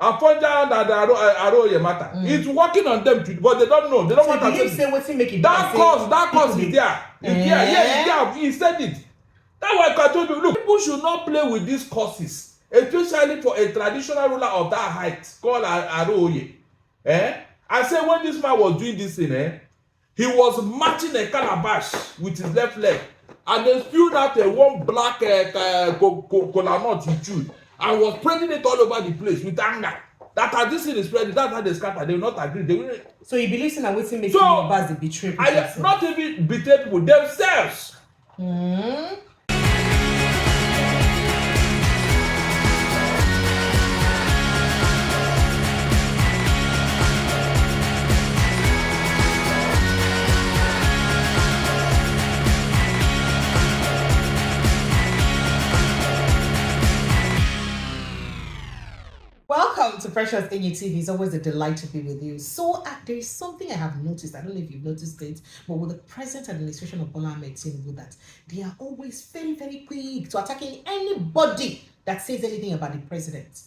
Afonja and Aroye matter. It's working on them too, but they don't know. They don't want to say what's making that cause is there. It's there. He said it. That's why I told you, look, people should not play with these causes, especially for a traditional ruler of that height called Aroye. I said when this man was doing this thing, he was matching a calabash with his left leg, and then spewed out one black cola nut he chewed, and was spreading it all over the place with anger. That as this thing is spreading, that's how they scatter. They will not agree. They will. So he believes in a waiting making the betray people. Not even betray people themselves. Welcome to Precious NU TV. It's always a delight to be with you. So there is something I have noticed. I don't know if you've noticed it, but with the present administration of Bola Ahmed Tinubu, that they are always very, very quick to attacking anybody that says anything about the president.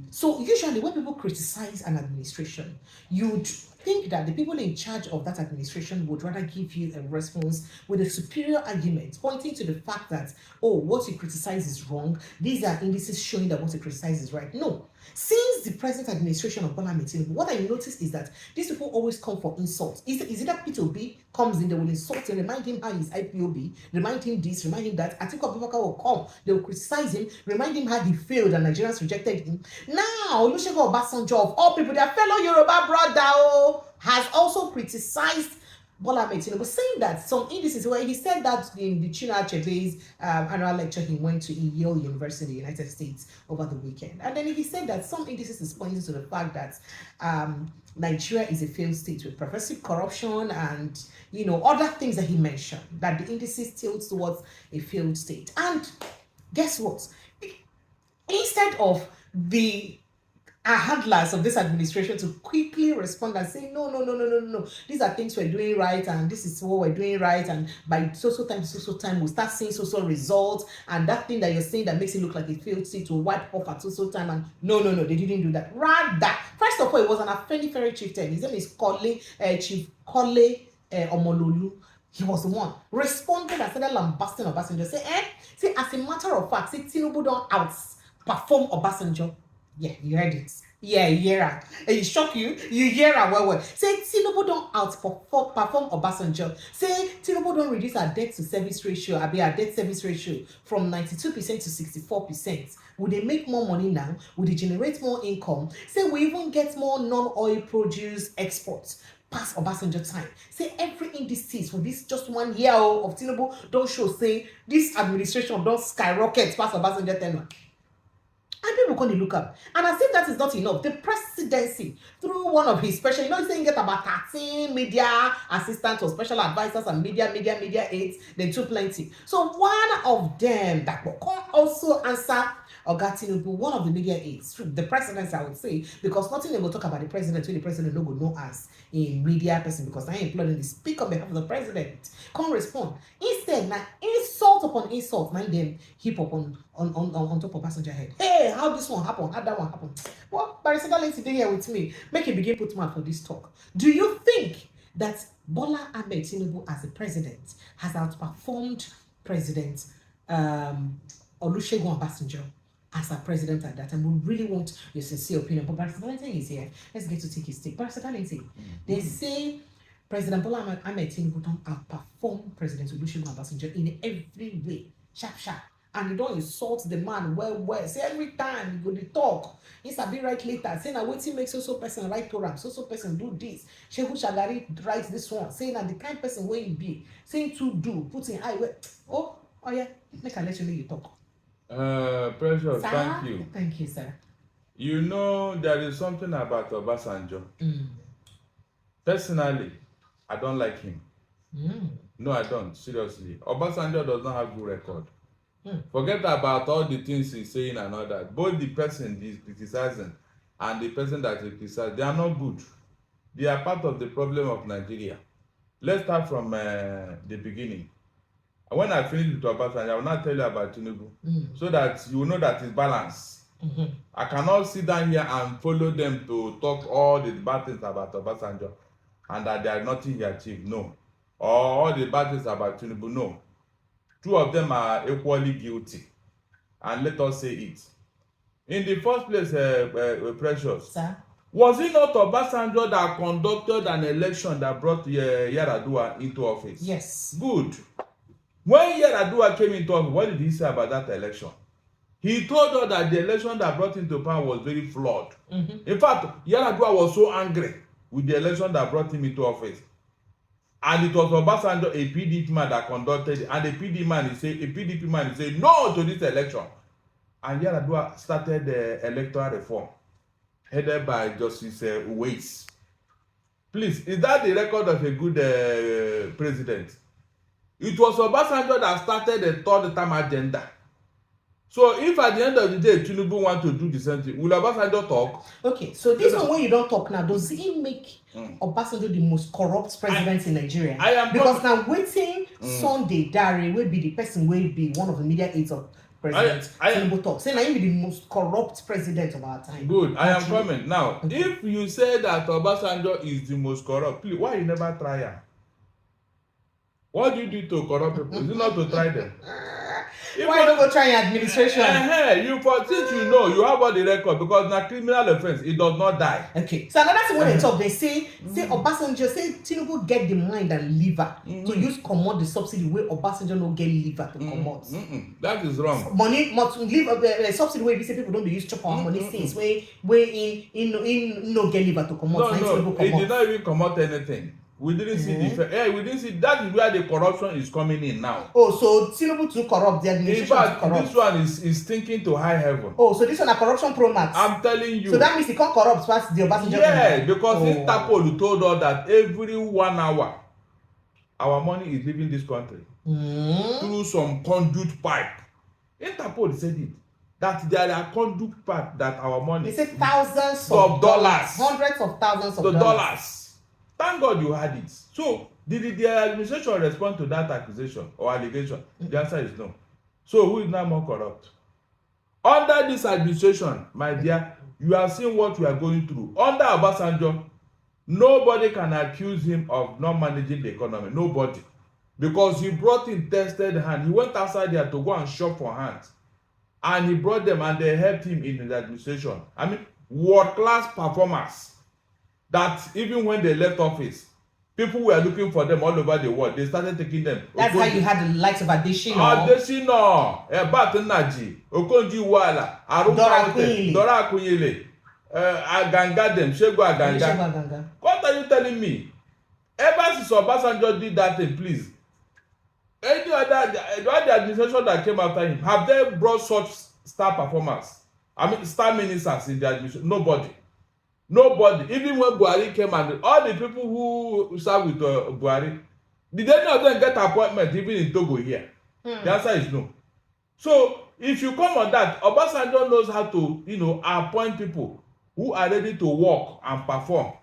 So usually when people criticize an administration, you'd think that the people in charge of that administration would rather give you a response with a superior argument, pointing to the fact that, oh, what you criticize is wrong. These are indices showing that what you criticize is right. No. Since the present administration of Bola Ahmed Tinubu, what I noticed is that these people always come for insults. Is it that P2B comes in, they will insult him, remind him how he's IPOB, remind him this, remind him that. Atiku Abubakar will come, they will criticize him, remind him how he failed and Nigerians rejected him. Now, Olusegun Obasanjo, of all people, their fellow Yoruba brother, has also criticized Bola Ahmed Tinubu, saying that some indices, where he said that in the Chinua Achebe's annual lecture he went to Yale University, United States, over the weekend. And then he said that some indices is pointing to the fact that Nigeria is a failed state with pervasive corruption and, other things that he mentioned, that the indices tilt towards a failed state. And guess what? Instead of the handlers of this administration to quickly respond and say, no, these are things we're doing right, and this is what we're doing right, and by so time we'll start seeing so results, and that thing that you're saying that makes it look like a failed state will wipe off at so time. And no, they didn't do that. Rather, first of all, it was an Afenifere chieftain. His name is Chief Kole Omololu. He was the one responded and started lambasting Obasanjo. Say as a matter of fact, say Tinubu don't outperform Obasanjo. Yeah, you heard it. Yeah. It shock you. You hear it well. Say Tinubu don't outperform Obasanjo. Say Tinubu don't reduce our debt to service ratio, our debt service ratio from 92% to 64%. Would they make more money now? Would they generate more income? Say we even get more non-oil produce exports past Obasanjo time. Say every indices for this just 1 year of Tinubu don't show, say this administration don't skyrocket past Obasanjo tenure. And people going to look up. And as if that is not enough, the presidency, through one of his special, he's saying get about 13 media assistants or special advisors and media aides, they too plenty. So one of them that will also answer Oga Tinubu, one of the media aides, the presidency, I would say, because nothing they will talk about the president when the president no go know as a media person, because I am employed to speak on behalf of the president. Can't respond. Instead, now insult upon insult, mind them heap up on top of passenger head. Hey, how this one happen? How that one happen? Well, Barrister Darling today here with me. Make a begin put mouth for this talk. Do you think that Bola Ahmed Tinubu as the president has outperformed President Olusegun Obasanjo as our president at that time? We really want your sincere opinion. But Barrister Darling is here. Let's get to take his take. Barrister Darling, they say President Bola Ahmed Tinubu don't outperform President Olusegun Obasanjo in every way. Sharp. And you don't insult the man well. Say every time you go to talk, he's a be right later. Saying that waiting makes so person write program, so person do this. Shehu Shagari writes this one. Saying that the kind person where you be, saying to do, putting eye where. Oh yeah, make I let you talk. Precious, sir? Thank you. Thank you, sir. You know, there is something about Obasanjo. Personally, I don't like him. No, I don't. Seriously. Obasanjo does not have good record. Forget about all the things he's saying and all that. Both the person he's criticizing and the person that he criticizes, they are not good. They are part of the problem of Nigeria. Let's start from the beginning. When I finish with Obasanjo, I will not tell you about Tinubu, so that you will know that it's balanced. I cannot sit down here and follow them to talk all the bad things about Obasanjo and that there are nothing he achieved. No. Or all the bad things about Tinubu. No. Two of them are equally guilty. And let us say it. In the first place, Precious, Sir? was it not Obasanjo that conducted an election that brought Yar'Adua into office? Yes. Good. When Yar'Adua came into office, what did he say about that election? He told us that the election that brought him to power was very flawed. In fact, Yar'Adua was so angry with the election that brought him into office. And it was Obasanjo, a PDP man, that conducted it. And the PDP man is saying no to this election. And Yar'Adua started the electoral reform headed by Justice Uwais. Please, is that the record of a good president? It was Obasanjo that started the third term agenda. So if at the end of the day Tinubu want to do the same thing, will Obasanjo talk? Okay, so this one when you don't talk now, does it make Obasanjo the most corrupt president in Nigeria? Because now waiting Sunday Dare will be the person will be one of the media aides of president Tinubu talk. Say now he be the most corrupt president of our time. Good, I am coming now. Okay. If you say that Obasanjo is the most corrupt, please, why you never try am? What do you do to corrupt people? Is it not to try them? Why don't go try administration? You for since you know you have all the record because na criminal offense, it does not die. Okay, so another thing when they talk, they say Obasanjo say Tinubu get the mind and liver to use comot the subsidy where Obasanjo no get liver to comot. That is wrong. Money must leave the subsidy where we say people don't dey use chop our money since where in no get liver to comot. No, he did not even comot anything. We didn't see the we didn't see that is where the corruption is coming in now. Oh, so Tinubu too corrupt, the administration in fact, is corrupt. This one is thinking to high heaven. Oh, so this one a corruption pro max. I'm telling you. So that means he can't corrupt past the Obasanjo. Yeah, because Interpol told us that every 1 hour our money is leaving this country through some conduit pipe. Interpol said it. That there are conduit pipe that our money. They say thousands of dollars, hundreds of thousands of dollars. Thank God you had it. So, did the administration respond to that accusation or allegation? The answer is no. So, who is now more corrupt? Under this administration, my dear, you have seen what we are going through. Under Obasanjo, nobody can accuse him of not managing the economy. Nobody. Because he brought in tested hand. He went outside there to go and shop for hands. And he brought them and they helped him in his administration. I mean, world-class performers. That even when they left office, people were looking for them all over the world. They started taking them. That's why you had the likes of Adesina, Batenaji, Okonjo-Iweala, Dora Akunyili, Aganga them, Shego Aganga. What are you telling me? Ever since Obasanjo did that thing, please. Any other administration that came after him, have they brought such star performers? I mean, star ministers in the administration? Nobody. Even when Buhari came and all the people who serve with Buhari, did any of them get appointment even in Togo here? The answer is no. So if you come on that, Obasanjo knows how to, appoint people who are ready to work and perform.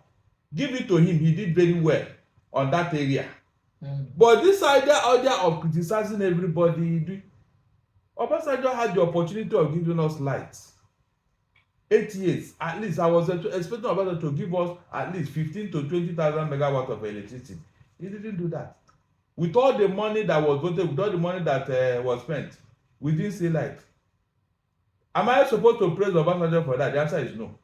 Give it to him. He did very well on that area. But this idea of criticizing everybody, Obasanjo had the opportunity of giving us light. 8 years, at least I was expecting Obasanjo to give us at least 15 to 20,000 megawatts of electricity. He didn't do that. With all the money that was voted, with all the money that was spent, we didn't see light. Am I supposed to praise Obasanjo for that? The answer is no.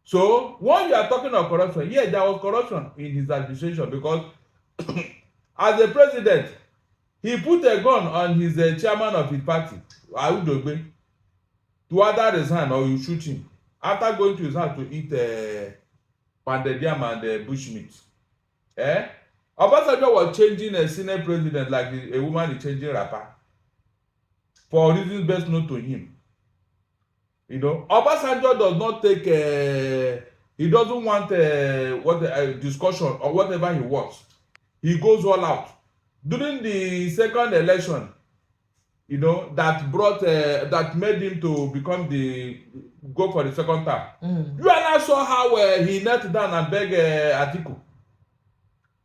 So, when you are talking of corruption, yeah, there was corruption in his administration because as a president, he put a gun on his chairman of his party, Audogbe, to either resign or you shoot him after going to his house to eat pounded yam and bushmeat. Obasanjo was changing a senate president like a woman is changing wrapper for reasons best known to him. Obasanjo does not take he doesn't want discussion or whatever he wants. He goes all out. During the second election, that brought that made him to go for the second term. You and I saw how he knelt down and begged Atiku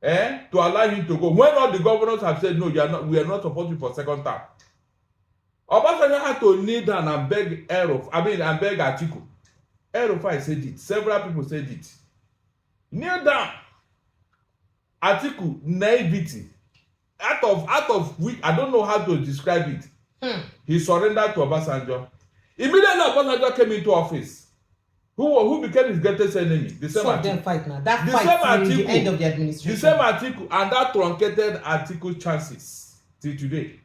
to allow him to go. When all the governors have said no, we are not supporting for second term. Obasanjo had to kneel down and beg and beg Atiku. Erufai said it. Several people said it. Kneel down. Atiku, naivety. Out of which I don't know how to describe it. He surrendered to Obasanjo. Immediately Obasanjo came into office. Who became his greatest enemy? The same Atiku. Them fight now. That fight till the end of the administration. The same Atiku, and that truncated Atiku's chances till today.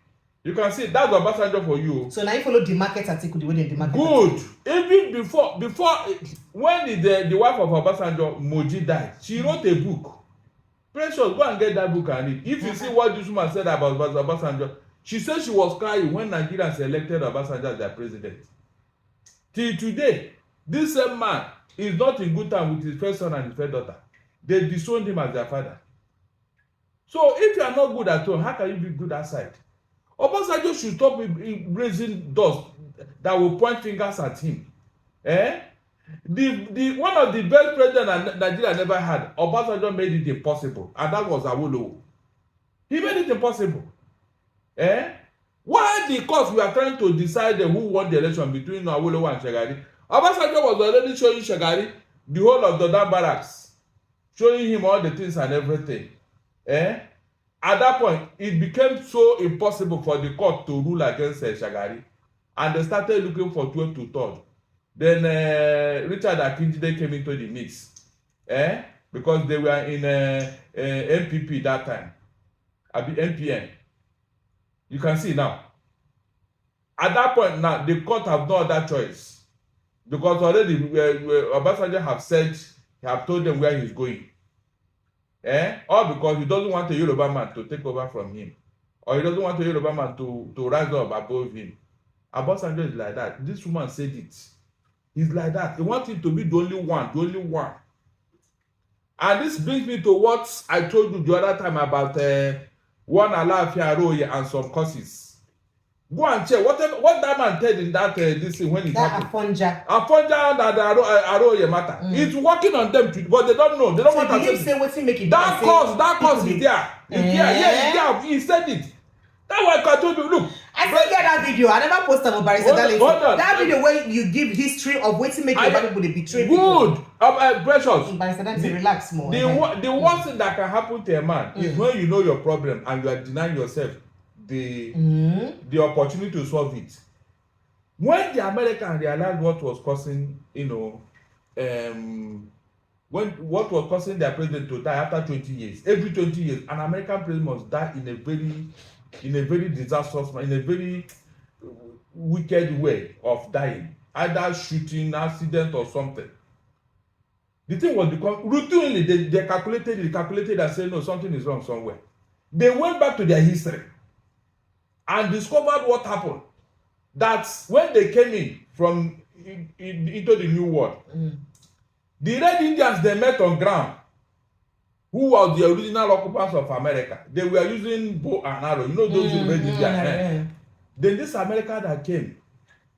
You can see that's Obasanjo for you. So now you follow the market Atiku the way they demarket. Good. Atiku. Even before when the wife of Obasanjo, Moji, died, she wrote a book. Precious, go and get that book and read. If you see what this woman said about Obasanjo, she said she was crying when Nigerians elected Obasanjo as their president. Till today, this same man is not in good time with his first son and his first daughter. They disowned him as their father. So if you are not good at home, how can you be good outside? Obasanjo should stop raising dust that will point fingers at him. The one of the best presidents Nigeria never had, Obasanjo made it impossible, and that was Awolowo. He made it impossible. Why? Because we are trying to decide who won the election between Awolowo and Shagari. Obasanjo was already showing Shagari the whole of the barracks, showing him all the things and everything. At that point, it became so impossible for the court to rule against Shagari, and they started looking for 12 to 3rd. Then Richard Akinjide came into the mix, because they were in NPP that time, NPN. You can see now. At that point now, the court have no other choice, because already Obasanjo have told them where he's going. Or because he doesn't want a Yoruba man to take over from him, or he doesn't want a Yoruba man to rise up above him. Obasanjo is like that. This woman said it. He's like that. He wants him to be the only one. And this brings me to what I told you the other time about one Alaafin Aroye and some causes. Go and check what that man said in that this thing when it happened. Afonja That Aroye matter. It's working on them too, but they don't know. They don't want to say what's he making. That cause is there. Yeah, he said it. That's why I told you, look. I still get that video. I never posted on that video where you give history of what's making people they betray good. Precious. Relax more. The worst thing that can happen to a man is when you know your problem and you are denying yourself the opportunity to solve it. When the Americans realized what was causing, what was causing their president to die after 20 years, every 20 years, an American president must die in a very disastrous, in a very wicked way of dying, either shooting, accident, or something. The thing was because routinely they calculated and said no, something is wrong somewhere. They went back to their history and discovered what happened. That when they came into the new world, the Red Indians they met on ground, who was the original occupants of America. They were using bow and arrow. You know those Red Indians. Then this America that came,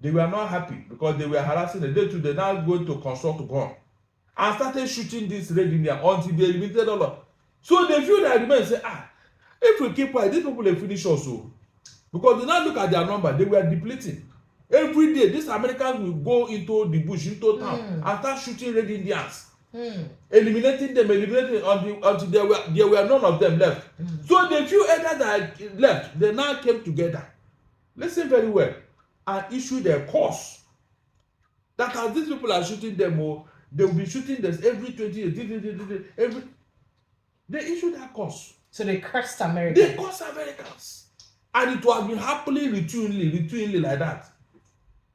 they were not happy because they were harassing them. They now going to consult gun and started shooting this Red Indian until they eliminated all of. So they feel that remain say, if we keep quiet, these people will finish also. Because they now look at their number, they were depleting. Every day, these Americans will go into the bush, into town, and start shooting Red Indians. Eliminating them until there were none of them left. So the few elders that left, they now came together. Listen very well, and issued a course that as these people are shooting them, they will be shooting them every 20 years. They issued that course. So they cursed Americans. They cursed Americans, and it was been happily routinely like that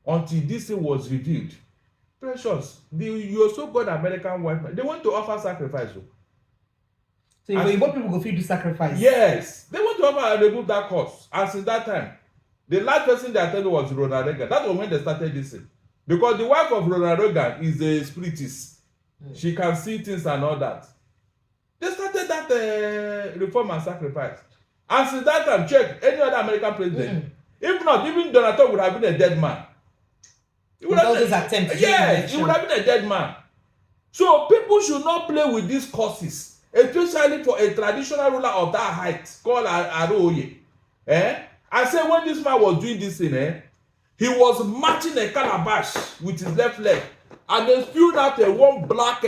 until this thing was revealed. Precious, your so-called American white man, they want to offer sacrifice. So you want people go feed do sacrifice? Yes, they want to offer and remove that course. And since that time, the last person they attended was Ronald Reagan. That was when they started this thing. Because the wife of Ronald Reagan is a spiritist. She can see things and all that. They started that reform and sacrifice. And since that time, check any other American president. If not, even Donald Trump would have been a dead man. He would have been a dead man. So people should not play with these causes, especially for a traditional ruler of that height called Aroye. I said when this man was doing this thing, he was matching a calabash with his left leg, and then spewed out one black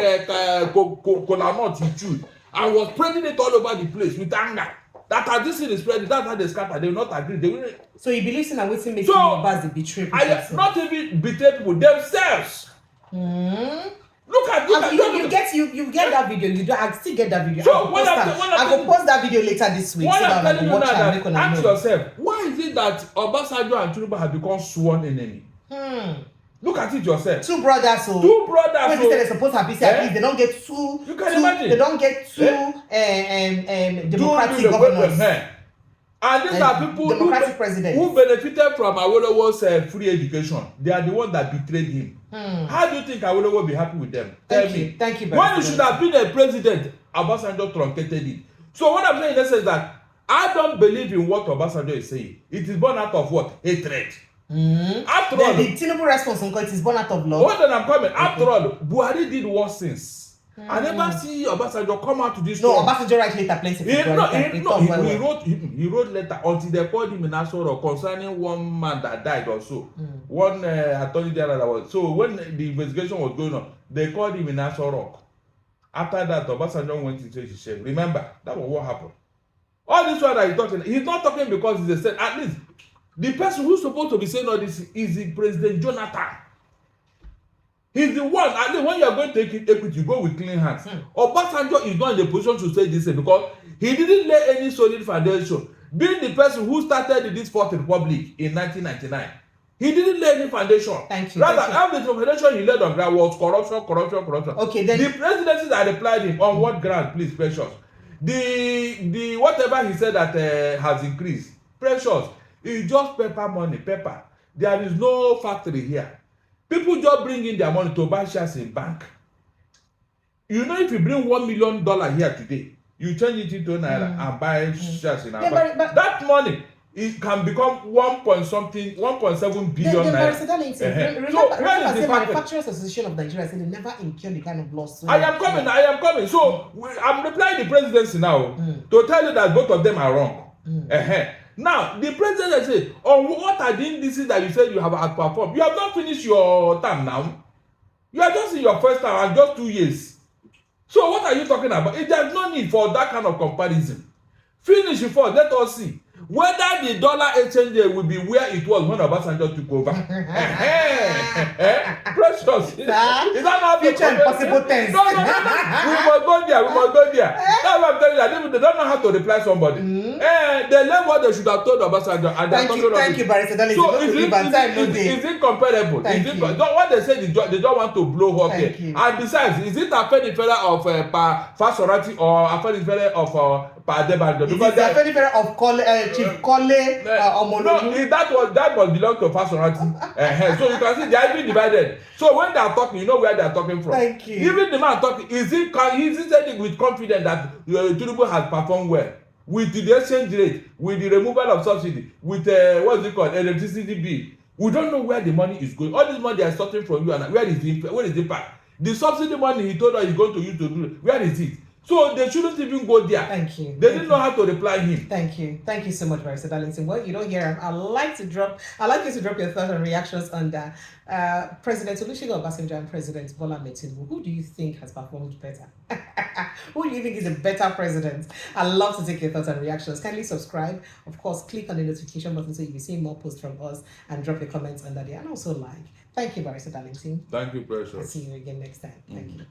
cola nut he chewed, and was spreading it all over the place with anger. That as this thing is spreading, that's how they scatter. They will not agree. They will. So he believes in a waiting making Yorubas they betray people. Not even betray people themselves. Look at you get that video. You don't. I still get that video. So I will post that video later this week. What so I'm telling you now, that ask know. yourself, why is it that Obasanjo and Tinubu have become sworn enemy? Look at it yourself. Two brothers. When they're supposed to have peace, at least they don't get two. You can imagine. They don't get two democratic governors. And these are people who benefited from Awolowo's free education. They are the ones that betrayed him. How do you think Awolowo will be happy with them? Tell me. Thank you. When you should have been a president, Obasanjo truncated it. So what I'm saying is that I don't believe in what Obasanjo is saying. It is born out of what? Hatred. After all, the Tinubu response on it is born out of love. What I'm coming. After all, Buhari did worse things. I never see Obasanjo come out to this. No, Obasanjo write letter plenty. He wrote letter until they called him in Asoro concerning one man that died or so. One attorney general that was. So when the investigation was going on, they called him in Asoro. After that, Obasanjo went into his shame. Remember, that was what happened. All this one that he's talking, he's not talking because he's a state. At least the person who's supposed to be saying all this is the President Jonathan. He's the one. At least when you are going to take equity, you go with clean hands. Obasanjo is not in the position to say this because he didn't lay any solid foundation. Being the person who started this Fourth Republic in 1999, he didn't lay any foundation. Thank you. Rather, half the foundation he laid on ground was corruption. Okay, then the presidencies that replied him on what ground, please, precious. The whatever he said that has increased, precious. It's just paper money, paper. There is no factory here. People just bring in their money to buy shares in bank. You know, if you bring $1 million here today, you change it into naira and buy shares in our bank. But that money, it can become 1.7 billion naira. Remember, So where is the Manufacturers Association of Nigeria said they never incur the kind of loss. I am coming. So I'm replying the presidency now to tell you that both of them are wrong. Now, the president said, what are the indices that you said you have outperformed? You have not finished your term now. You are just in your first term and just 2 years. So what are you talking about? There's no need for that kind of comparison. Finish before, let us see whether the dollar exchange rate will be where it was when Obasanjo took over. Precious. Is that not future impossible tense? No. We must go there. That's what I'm telling you. They don't know how to reply somebody. They learn what they should have told Obasanjo. Thank you, Barrister. So is it comparable? What they say, they don't want to blow hot air. And besides, is it a Federal of Fasorati or a Federal of Padebando? Because they are Federal of Chief Kole No, that must belong to Fasorati. So you can see they are even divided. So when they are talking, you know where they are talking from. Thank you. Even the man talking, is he saying with confidence that Tinubu has performed well with the exchange rate, with the removal of subsidy, with what's it called, electricity bill? We don't know where the money is going. All this money they are starting from you, and where is the part? The subsidy money he told us he's going to use to do, where is it? So they shouldn't even go there. Thank you. They didn't know how to reply him. Thank you so much, Barrister Darlington. Well, you don't hear him. I'd like you to drop your thoughts and reactions on that. President Olusegun Obasanjo and President Bola Ahmed Tinubu. Who do you think has performed better? Who do you think is a better president? I'd love to take your thoughts and reactions. Kindly subscribe. Of course, click on the notification button so you'll be seeing more posts from us, and drop your comments under there. And also like. Thank you, Barrister Darlington. Thank you, Precious. I'll see you again next time. Thank you.